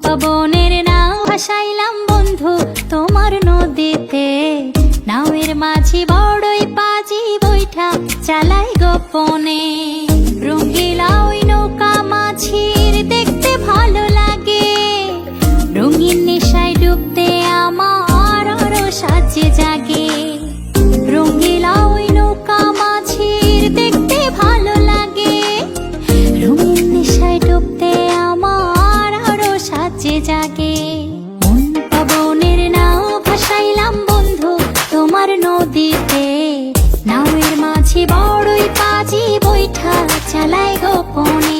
পাবনের নাও ভাসাইলাম বন্ধু তোমার নদীতে। নাওয়ের মাঝি বড়ই পাজি বৈঠা চালাই গোপনে। রঙিলা ওই নৌকা মাঝির দেখতে ভালো লাগে। রঙিন নেশায় ডুবতে আমার আরো সাজে জাগে। রঙিলা ওই নৌকা মাঝির দেখতে ভালো লাগে। রঙিন নেশায় ডুবতে আমার আরো সাজে জাগে। মন পাবনের নাও ভাসাইলাম বন্ধু তোমার নদীতে। নাওয়ের মাঝি বড়ই পাজি বৈঠা চালাই গোপনে।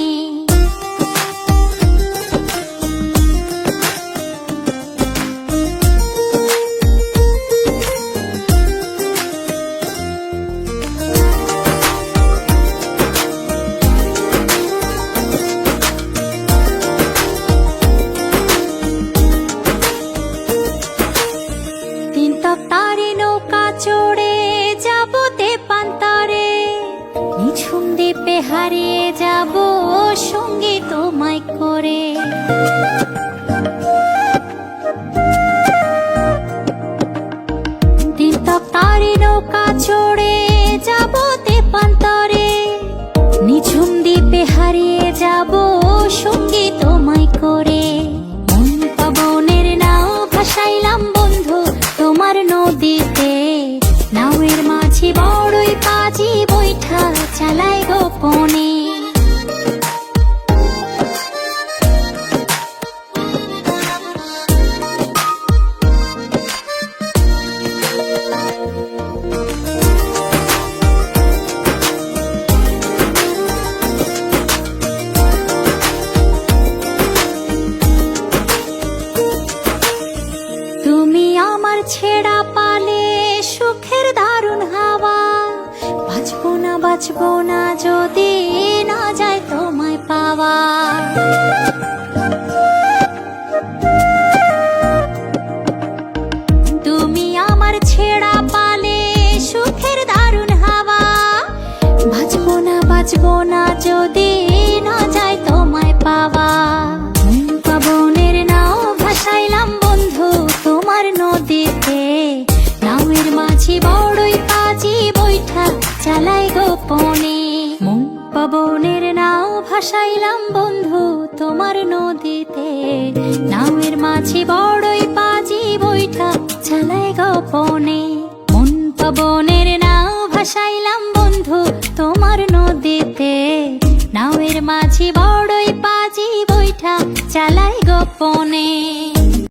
তারে নৌকা চড়ে যাব তেপান্তরে। নিঝুম দ্বীপে হারিয়ে যাব সঙ্গী তোমায় করে। তারে নৌকা চড়ে যাব তেপান্তরে। নিঝুম দ্বীপে হারিয়ে যাব সঙ্গী তোমায় করে। মন পাবনের নাও ভাসাইলাম বন্ধু তোমার নদীতে। নাওয়ের মাঝি বড়ই পাজি বৈঠা চালাই গোপনে। তুমি আমার ছেড়া পালে সুখের দারুণ হাওয়া। বাঁচবো না যদি না যায় তোমায় পাওয়া। তুমি আমার ছেড়া পালে সুখের দারুণ হাওয়া। বাঁচবো না যদি না যায় তোমায় পাওয়া। মন পাবনের নাও ভাসাইলাম বন্ধু তোমার নদীতে। নাওয়ের মাঝি বড়ই পাজি বৈঠা চালাই গোপনে। মন পাবনের নাও ভাসাইলাম বন্ধু তোমার নদীতে। নাওয়ের মাঝি বড়ই পাজি বৈঠা চালাই গোপনে। মন পাবনের নাও ভাসাইলাম বন্ধু তোমার নদীতে। নাওয়ের মাঝি বড়ই পাজি বৈঠা চালাই গোপনে।